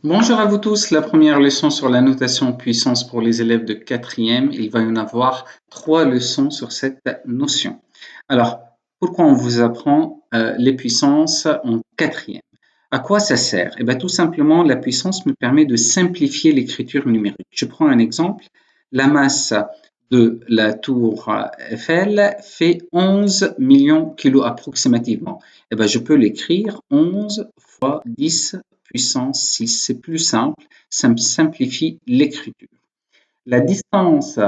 Bonjour à vous tous, la première leçon sur la notation puissance pour les élèves de quatrième. Il va y en avoir 3 leçons sur cette notion. Alors, pourquoi on vous apprend les puissances en quatrième? À quoi ça sert? Eh bien, tout simplement, la puissance me permet de simplifier l'écriture numérique. Je prends un exemple. La masse de la tour Eiffel fait 11 millions de kilos approximativement. Eh bien, je peux l'écrire 11 fois 10 puissance 6. C'est plus simple, ça me simplifie l'écriture. La distance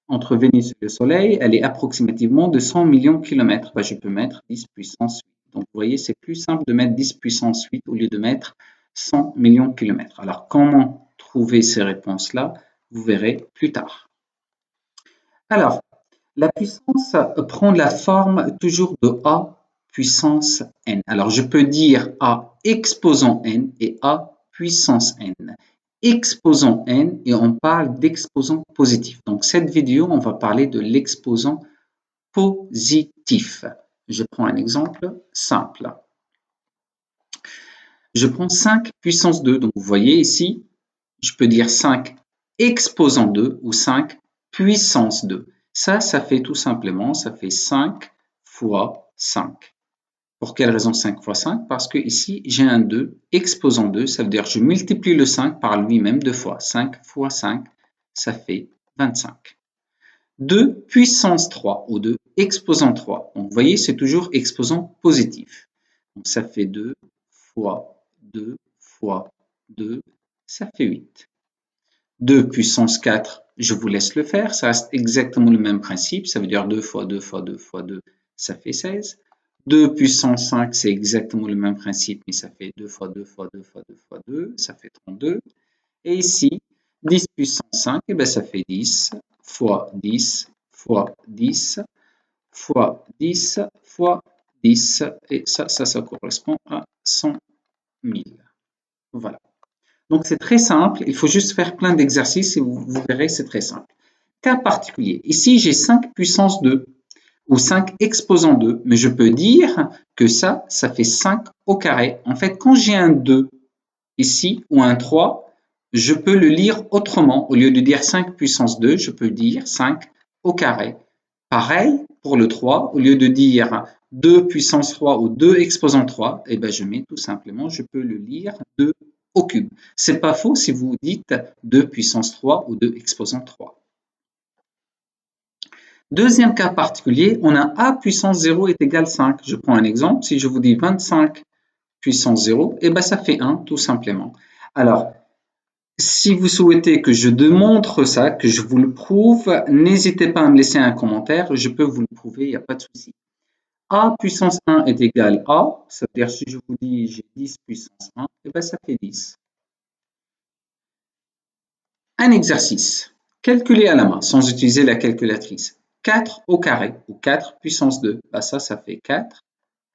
entre Vénus et le Soleil, elle est approximativement de 100 millions de kilomètres. Ben, je peux mettre 10 puissance 8. Donc, vous voyez, c'est plus simple de mettre 10 puissance 8 au lieu de mettre 100 millions de kilomètres. Alors, comment trouver ces réponses-là? Vous verrez plus tard. Alors, la puissance prend la forme toujours de A puissance n. Alors, je peux dire A exposant n et A puissance n. Exposant n et on parle d'exposant positif. Donc, cette vidéo, on va parler de l'exposant positif. Je prends un exemple simple. Je prends 5 puissance 2. Donc, vous voyez ici, je peux dire 5 exposant 2 ou 5 puissance 2. Ça fait tout simplement, ça fait 5 fois 5. Pour quelle raison 5 fois 5? Parce que ici, j'ai un 2 exposant 2, ça veut dire que je multiplie le 5 par lui-même 2 fois. 5 fois 5, ça fait 25. 2 puissance 3 ou 2 exposant 3. Donc, vous voyez, c'est toujours exposant positif. Donc, ça fait 2 fois 2 fois 2, ça fait 8. 2 puissance 4, je vous laisse le faire, ça reste exactement le même principe, ça veut dire 2 fois 2 fois 2 fois 2, ça fait 16. 2 puissance 5, c'est exactement le même principe, mais ça fait 2 fois 2 fois 2 fois 2 fois 2, ça fait 32. Et ici, 10 puissance 5, et bien ça fait 10 fois 10 fois 10 fois 10 fois 10, et ça correspond à 100 000. Voilà. Donc, c'est très simple. Il faut juste faire plein d'exercices et vous verrez, c'est très simple. Cas particulier. Ici, j'ai 5 puissance 2 ou 5 exposant 2, mais je peux dire que ça fait 5 au carré. En fait, quand j'ai un 2 ici ou un 3, je peux le lire autrement. Au lieu de dire 5 puissance 2, je peux dire 5 au carré. Pareil pour le 3, au lieu de dire 2 puissance 3 ou 2 exposant 3, eh ben je mets tout simplement, je peux le lire 2 au cube. C'est pas faux si vous dites 2 puissance 3 ou 2 exposant 3. Deuxième cas particulier, on a A puissance 0 est égal à 5. Je prends un exemple, si je vous dis 25 puissance 0, eh ben ça fait 1 tout simplement. Alors, si vous souhaitez que je démontre ça, que je vous le prouve, n'hésitez pas à me laisser un commentaire, je peux vous le prouver, il n'y a pas de souci. A puissance 1 est égal à, ça veut dire si je vous dis j'ai 10 puissance 1, eh ben ça fait 10. Un exercice, calculer à la main sans utiliser la calculatrice. 4 au carré ou 4 puissance 2, ben ça fait 4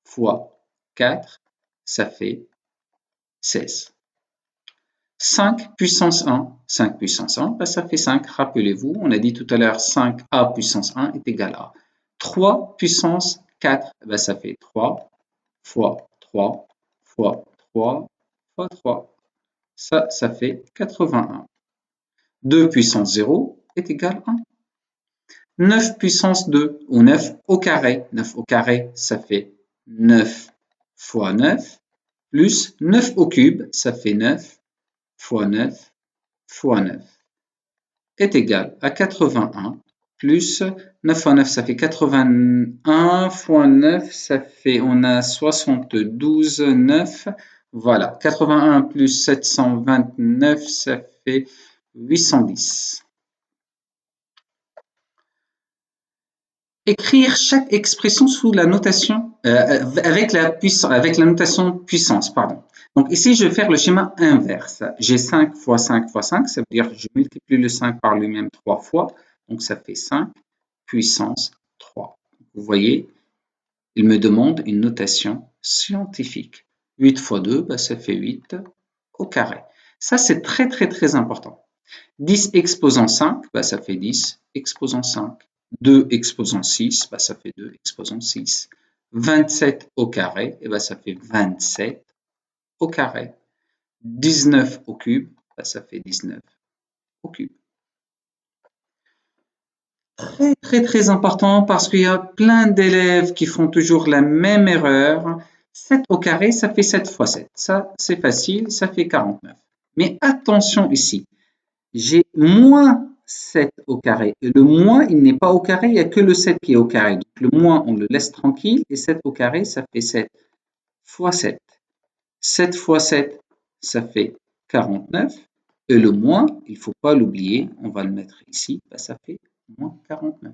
fois 4, ça fait 16. 5 puissance 1, 5 puissance 1, ben ça fait 5. Rappelez-vous, on a dit tout à l'heure 5a puissance 1 est égal à 3 puissance 4, ben ça fait 3 fois 3 fois 3 fois 3. Ça fait 81. 2 puissance 0 est égal à 1. 9 puissance 2 ou 9 au carré. 9 au carré, ça fait 9 fois 9 plus 9 au cube, ça fait 9 fois 9 fois 9 est égal à 81 plus 9 fois 9, ça fait 81 fois 9, ça fait, on a 72, 9. Voilà, 81 plus 729, ça fait 810. Écrire chaque expression sous la notation avec la notation puissance, pardon. Donc ici, je vais faire le schéma inverse. J'ai 5 fois 5 fois 5, ça veut dire que je multiplie le 5 par lui-même 3 fois. Donc ça fait 5 puissance 3. Vous voyez, il me demande une notation scientifique. 8 fois 2, bah, ça fait 8 au carré. Ça, c'est très, très, très important. 10 exposant 5, bah, ça fait 10 exposant 5. 2 exposant 6, bah, ça fait 2 exposant 6. 27 au carré, et bah, ça fait 27 au carré. 19 au cube, ça fait 19 au cube. Très important parce qu'il y a plein d'élèves qui font toujours la même erreur. 7 au carré, ça fait 7 fois 7. Ça, c'est facile, ça fait 49. Mais attention ici, j'ai moins 7 au carré. Et le moins, il n'est pas au carré, il n'y a que le 7 qui est au carré. Donc le moins, on le laisse tranquille. Et 7 au carré, ça fait 7 fois 7. 7 fois 7, ça fait 49. Et le moins, il ne faut pas l'oublier, on va le mettre ici, ça fait moins 49.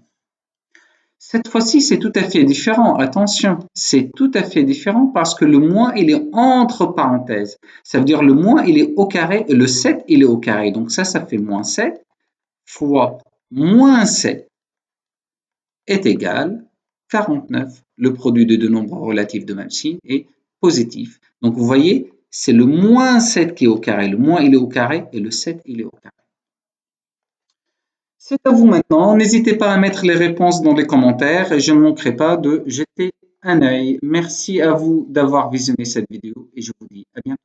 Cette fois-ci, c'est tout à fait différent. Attention, c'est tout à fait différent parce que le moins, il est entre parenthèses. Ça veut dire le moins, il est au carré et le 7, il est au carré. Donc ça fait moins 7 fois moins 7 est égal 49. Le produit de deux nombres relatifs de même signe est positif. Donc vous voyez, c'est le moins 7 qui est au carré. Le moins, il est au carré et le 7, il est au carré. C'est à vous maintenant. N'hésitez pas à mettre les réponses dans les commentaires et je ne manquerai pas de jeter un œil. Merci à vous d'avoir visionné cette vidéo et je vous dis à bientôt.